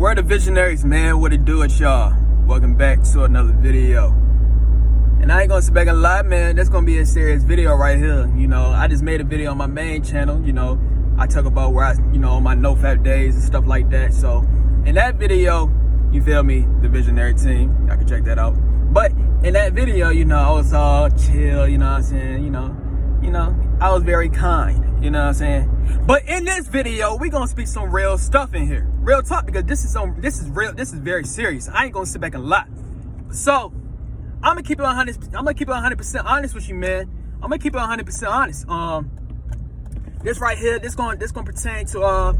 Where the visionaries, man? What it do it, y'all? Welcome back to another video. And I ain't gonna sit back and lie, man. That's gonna be a serious video right here. You know, I just made a video on my main channel. You know, I talk about where I, on my NoFap days and stuff like that. So in that video, you feel me, the visionary team, y'all can check that out. But in that video, I was all chill, you know what I'm saying? I was very kind, you know what I'm saying? But in this video, we gonna speak some real stuff in here. Real talk, because this is real, this is very serious. I ain't gonna sit back and lie. So I'm gonna keep it 100% honest with you, man. I'm gonna keep it 100% honest. This right here, this gonna pertain to I'm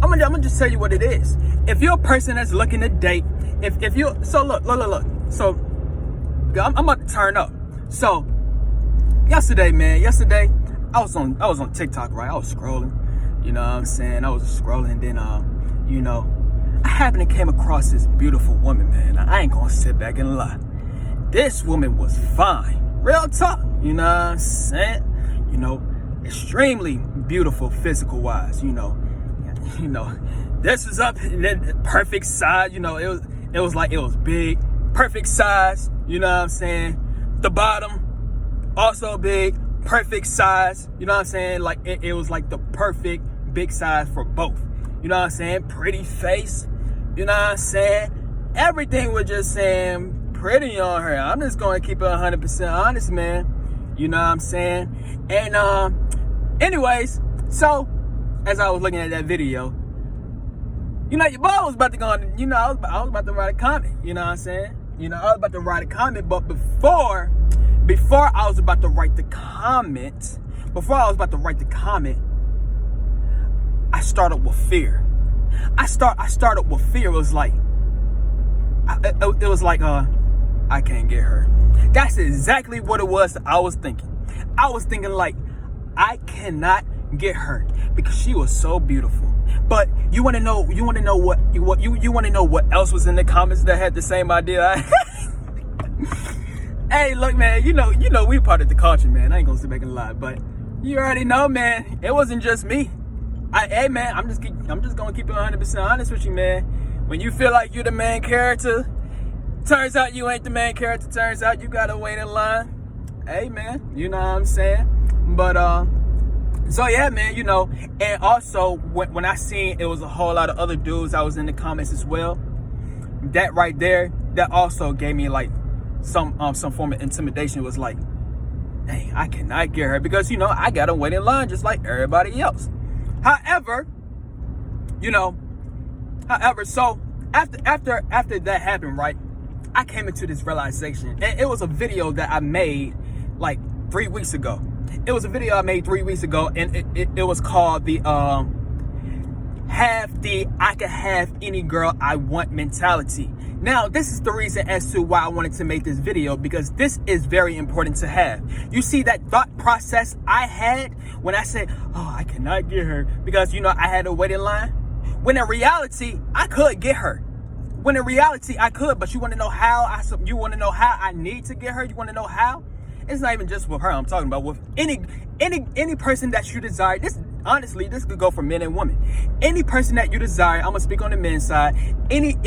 gonna just tell you what it is. If you're a person that's looking to date, if you look. So I'm about to turn up. So yesterday, I was on TikTok, right? I was scrolling, you know what I'm saying? I was scrolling, then I happened to came across this beautiful woman, man. I ain't gonna sit back and lie. This woman was fine. Real talk, you know what I'm saying? Extremely beautiful physical wise, this was up and then perfect size, it was big, perfect size, you know what I'm saying? The bottom, also big, perfect size, you know what I'm saying? Like it was like the perfect big size for both, you know what I'm saying? Pretty face, you know what I'm saying? Everything was just saying pretty on her. I'm just gonna keep it 100% honest, man, you know what I'm saying? And anyways, so as I was looking at that video, your boy was about to go on, I was about to write a comment, you know what I'm saying? I was about to write a comment, but before I was about to write the comment, I started with fear. I started with fear. It was like, I can't get her. That's exactly what it was that I was thinking. I was thinking like, I cannot get her because she was so beautiful. But you want to know what else was in the comments that had the same idea? Hey, look, man, we part of the culture, man. I ain't gonna sit back and lie, but you already know, man. It wasn't just me. Hey, man, I'm just gonna keep it 100% honest with you, man. When you feel like you're the main character, turns out you ain't the main character. Turns out you gotta wait in line. Hey, man, you know what I'm saying? But so yeah, man, and also when I seen it was a whole lot of other dudes that was in the comments as well. That right there, that also gave me like some form of intimidation. It was like, dang, I cannot get her because I gotta wait in line just like everybody else. However, so after that happened, right, I came into this realization, and it was a video that I made like 3 weeks ago. It was a video I made 3 weeks ago, and it was called the I can have any girl I want mentality. Now, this is the reason as to why I wanted to make this video, because this is very important to have. You see that thought process I had when I said, oh, I cannot get her because, I had to wait in line. When in reality, I could get her. When in reality, I could, but you want to know how? You want to know how I need to get her? You want to know how? It's not even just with her. I'm talking about with any person that you desire. This could go for men and women. Any person that you desire, I'm gonna speak on the men's side. Any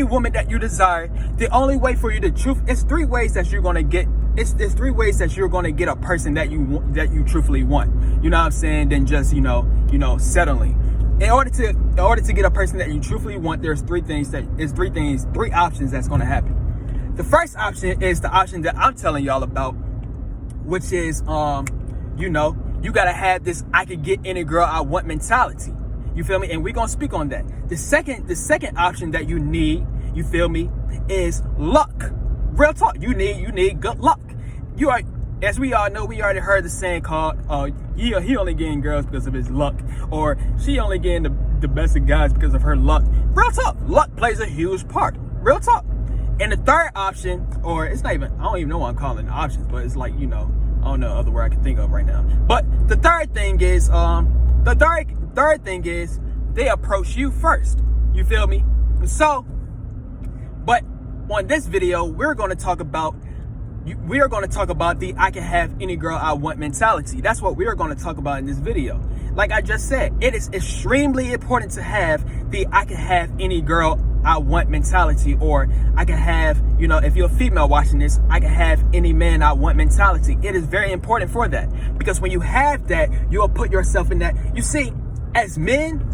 woman that you desire, the only way for you to it's 3 ways that you're gonna get. It's 3 ways that you're gonna get a person that you truthfully want. You know what I'm saying? Than just settling. In order to get a person that you truthfully want, there's 3 options that's gonna happen. The first option is the option that I'm telling y'all about, which is you gotta have this I can get any girl I want mentality. You feel me? And we're gonna speak on that. The second option that you need, you feel me, is luck. Real talk. You need good luck. As we all know, we already heard the saying called he only getting girls because of his luck, or she only getting the best of guys because of her luck. Real talk. Luck plays a huge part. Real talk. And the third option, or it's not even, I don't even know what I'm calling the options, but it's like, I don't know other word I can think of right now. But the third thing is, they approach you first. You feel me? So, but on this video, we're going to talk about we are going to talk about the I can have any girl I want mentality. That's what we are going to talk about in this video. Like I just said, it is extremely important to have the I can have any girl I want mentality, or I can have, if you're a female watching this, I can have any man I want mentality. It is very important for that, because when you have that, you'll put yourself in that. You see, as men,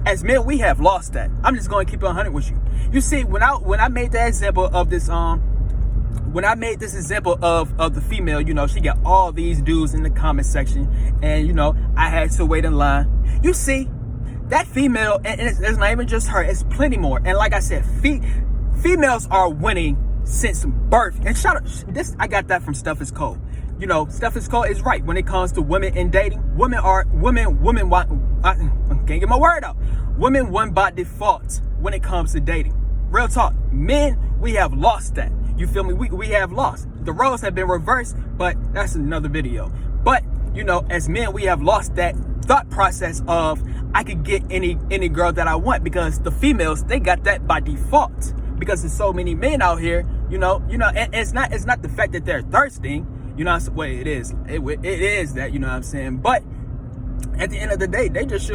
we have lost that. I'm just going to keep it 100 with you. You see, when I made that example of this, when I made this example of the female, she got all these dudes in the comment section, and I had to wait in line. You see, that female, and it's not even just her, it's plenty more. And like I said, females are winning since birth. And shout out, I got that from Stuff Is Cold. Stuff Is Cold is right when it comes to women and dating. Women want, I can't get my word out. Women won by default when it comes to dating. Real talk. Men, we have lost that. You feel me? We have lost. The roles have been reversed, but that's another video. But, as men, we have lost that thought process of I could get any girl that I want, because the females, they got that by default, because there's so many men out here, and it's not the fact that they're thirsting, well, it is that, you know what I'm saying? But at the end of the day, they just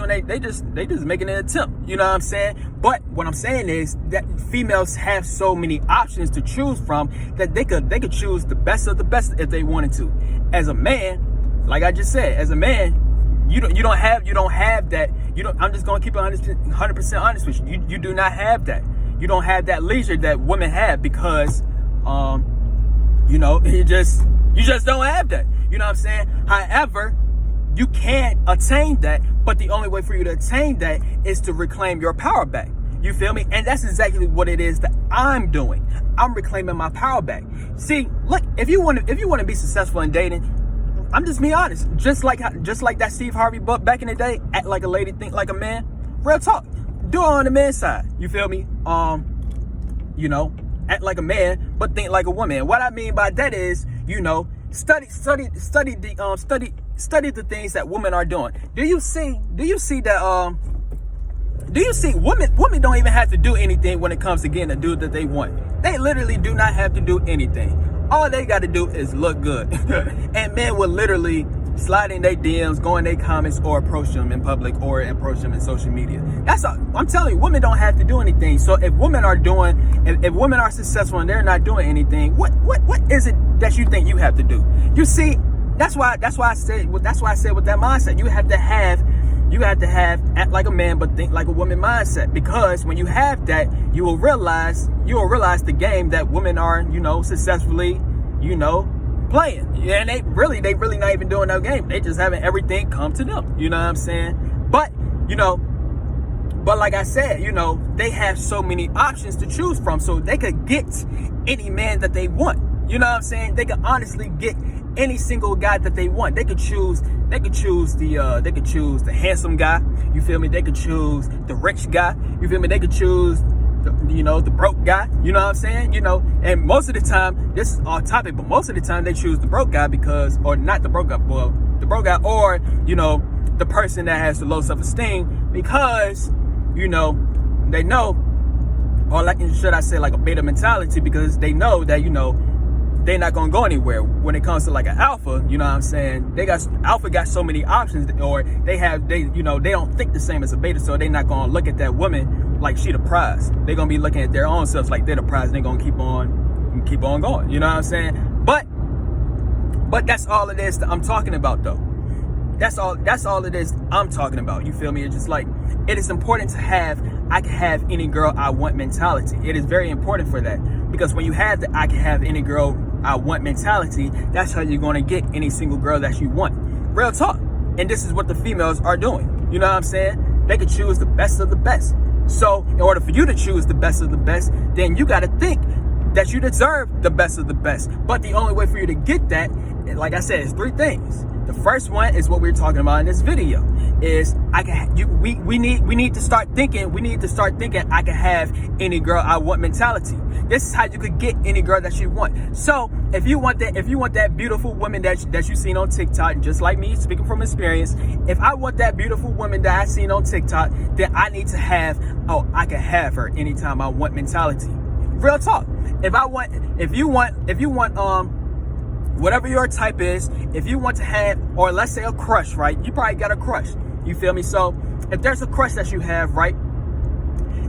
making an attempt, you know what I'm saying? But what I'm saying is that females have so many options to choose from that they could choose the best of the best if they wanted to. As a man, like I just said, as a man, you don't have that. I'm just gonna keep it 100% honest with you. You do not have that. You don't have that leisure that women have, because you just don't have that. You know what I'm saying? However, you can attain that, but the only way for you to attain that is to reclaim your power back. You feel me? And that's exactly what it is that I'm doing. I'm reclaiming my power back. See, look, if you want to be successful in dating, I'm just being honest. Just like that Steve Harvey book back in the day, act like a lady, think like a man. Real talk. Do it on the man's side. You feel me? Act like a man, but think like a woman. What I mean by that is, study the things that women are doing. Do you see that women don't even have to do anything when it comes to getting a dude that they want. They literally do not have to do anything. All they got to do is look good. And men will literally slide in their DMs, go in their comments, or approach them in public, or approach them in social media. That's all. I'm telling you, women don't have to do anything. So if women are successful and they're not doing anything, what is it that you think you have to do? You see, that's why I said with that mindset, you have to have act like a man but think like a woman mindset, because when you have that, you will realize the game that women are, successfully, playing. Yeah, and they really not even doing no game. They just having everything come to them. You know what I'm saying? But like I said, they have so many options to choose from, so they could get any man that they want. You know what I'm saying? They could honestly get any single guy that they want. They could choose the handsome guy. You feel me? They could choose the rich guy. You feel me? They could choose the broke guy. You know what I'm saying? And most of the time, this is off topic, but most of the time they choose the broke guy or not the broke guy, well, the broke guy, or the person that has the low self-esteem, because they know, or like, should I say, like a beta mentality, because they know that they're not gonna go anywhere when it comes to like an alpha. You know what I'm saying? Alpha got so many options, or they don't think the same as a beta, so they're not gonna look at that woman like she the prize. They're gonna be looking at their own selves like they're the prize, and they're gonna keep on going. You know what I'm saying? But that's all it is that I'm talking about, though. That's all it is I'm talking about. You feel me? It's just like, it is important to have I can have any girl I want mentality. It is very important for that, because when you have the I can have any girl I want mentality, that's how you're going to get any single girl that you want. Real talk. And this is what the females are doing. You know what I'm saying? They could choose the best of the best. So in order for you to choose the best of the best, then you got to think that you deserve the best of the best. But the only way for you to get that, like I said, is three things. The first one is what we're talking about in this video. Is we need to start thinking. We need to start thinking I can have any girl I want mentality. This is how you could get any girl that you want. So if you want that beautiful woman that you seen on TikTok, just like me, speaking from experience, if I want that beautiful woman that I seen on TikTok, then I need to have I can have her anytime I want mentality. Real talk. If you want whatever your type is, if you want to have, or let's say a crush, right? You probably got a crush. You feel me? So if there's a crush that you have, right?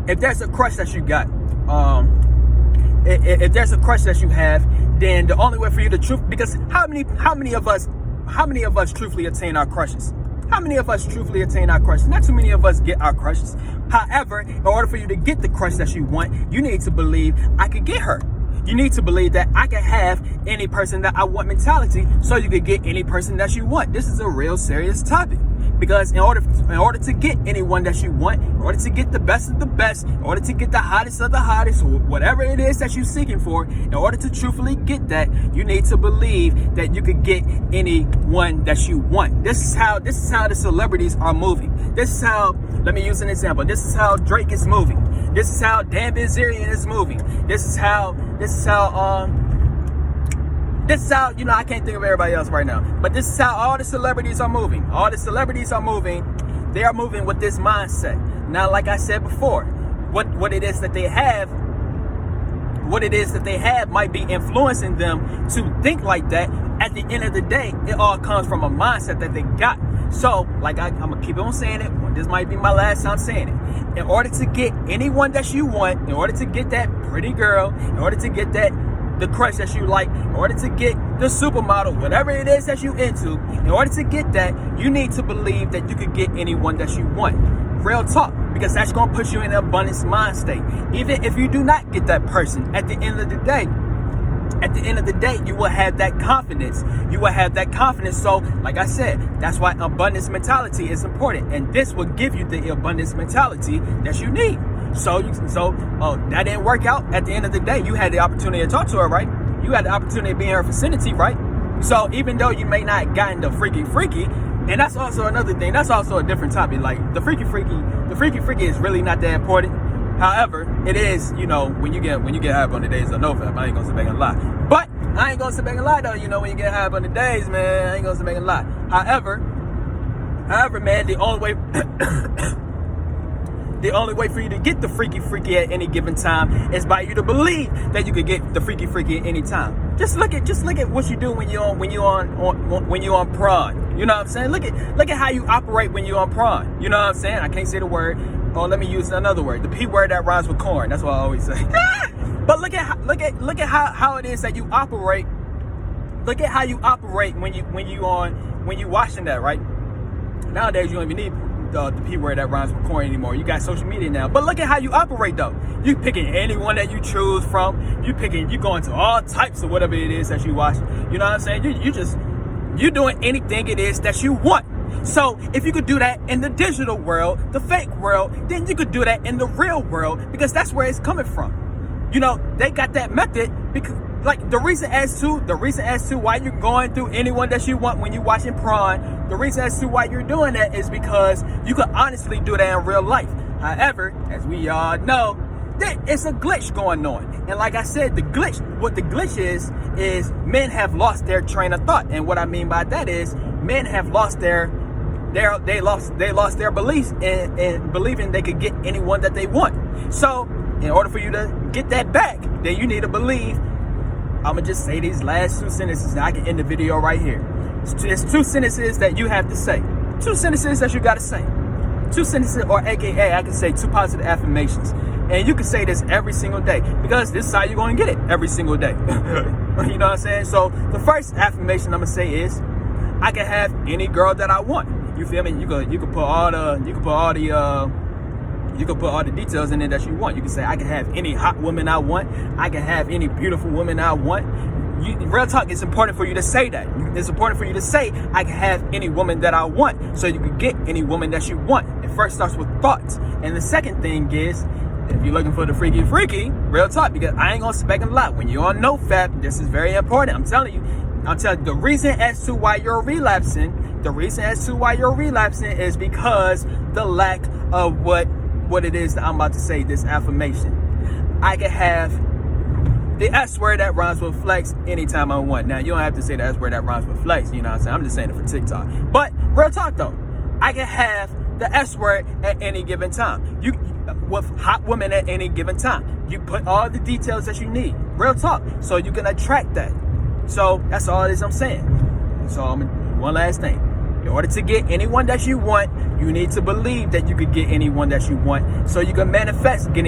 If there's a crush that you got, if there's a crush that you have, then the only way for you to because how many of us truthfully attain our crushes? How many of us truthfully attain our crushes? Not too many of us get our crushes. However, in order for you to get the crush that you want, you need to believe I could get her. You need to believe that I can have any person that I want mentality, so you could get any person that you want. This is a real serious topic. Because in order to get anyone that you want, in order to get the best of the best, in order to get the hottest of the hottest, or whatever it is that you're seeking for, in order to truthfully get that, you need to believe that you could get anyone that you want. This is how the celebrities are moving. This is how, let me use an example. This is how Drake is moving. This is how Dan Bilzerian is moving. This is how, you know, I can't think of everybody else right now, but this is how all the celebrities are moving. All the celebrities are moving. They are moving with this mindset. Now, like I said before, what it is that they have might be influencing them to think like that. At the end of the day, it all comes from a mindset that they got. So, like I'm gonna keep on saying it. This might be my last time saying it. In order to get anyone that you want, in order to get that pretty girl, in order to get the crush that you like, in order to get the supermodel, whatever it is that you into, in order to get that, you need to believe that you could get anyone that you want. Real talk, because that's going to put you in an abundance mind state. Even if you do not get that person, at the end of the day, you will have that confidence. You will have that confidence. So, like I said, that's why abundance mentality is important. And this will give you the abundance mentality that you need. So that didn't work out. At the end of the day, you had the opportunity to talk to her, right? You had the opportunity to be in her vicinity, right? So even though you may not have gotten the freaky, and that's also another thing. That's also a different topic. Like the freaky is really not that important. However, it is, you know, when you get high up on the days of NoFap. I ain't gonna sit back and lie. But I ain't gonna sit back and lie though. You know, when you get high up on the days, man, I ain't gonna sit back and lie. However, man, the only way for you to get the freaky at any given time is by you to believe that you could get the freaky at any time. Just look at what you do when you're on prawn. You know what I'm saying? Look at how you operate when you're on prawn. You know what I'm saying? I can't say the word. Oh, let me use another word. The P word that rhymes with corn. That's what I always say. But look at how it is that you operate. Look at how you operate when you watching that, right? Nowadays you don't even need the P word that rhymes with corn anymore. You got social media now. But look at how you operate though. You picking anyone that you choose from. You going to all types of whatever it is that you watch. You know what I'm saying? You doing anything it is that you want. So if you could do that in the digital world, the fake world, then you could do that in the real world, because that's where it's coming from. You know, they got that method because, like, the reason as to why you're going through anyone that you want when you're watching prawn, the reason as to why you're doing that is because you could honestly do that in real life. However, as we all know, it's a glitch going on. And like I said, what the glitch is men have lost their train of thought. And what I mean by that is men have lost they lost their beliefs in believing they could get anyone that they want. So in order for you to get that back, then you need to believe. I'm going to just say these last two sentences and I can end the video right here. It's two sentences that you have to say. Two sentences that you got to say. Two sentences, or AKA, I can say 2 positive affirmations. And you can say this every single day, because this is how you're going to get it every single day. You know what I'm saying? So the first affirmation I'm going to say is, I can have any girl that I want. You feel me? You can put all the details in there that you want. You can say, I can have any hot woman I want. I can have any beautiful woman I want. Real talk, it's important for you to say that. It's important for you to say, I can have any woman that I want, so you can get any woman that you want. It first starts with thoughts. And the second thing is, if you're looking for the freaky, real talk, because I ain't gonna spec a lot. When you're on NoFap, this is very important. I'm telling you, the reason as to why you're relapsing is because the lack of what it is that I'm about to say, this affirmation. I can have the S word that rhymes with flex anytime I want. Now, you don't have to say the S word that rhymes with flex, you know what I'm saying? I'm just saying it for TikTok. But real talk though, I can have the S word at any given time. With hot women at any given time. You put all the details that you need. Real talk. So you can attract that. So that's all it is I'm saying. So one last thing. In order to get anyone that you want, you need to believe that you could get anyone that you want, so you can manifest getting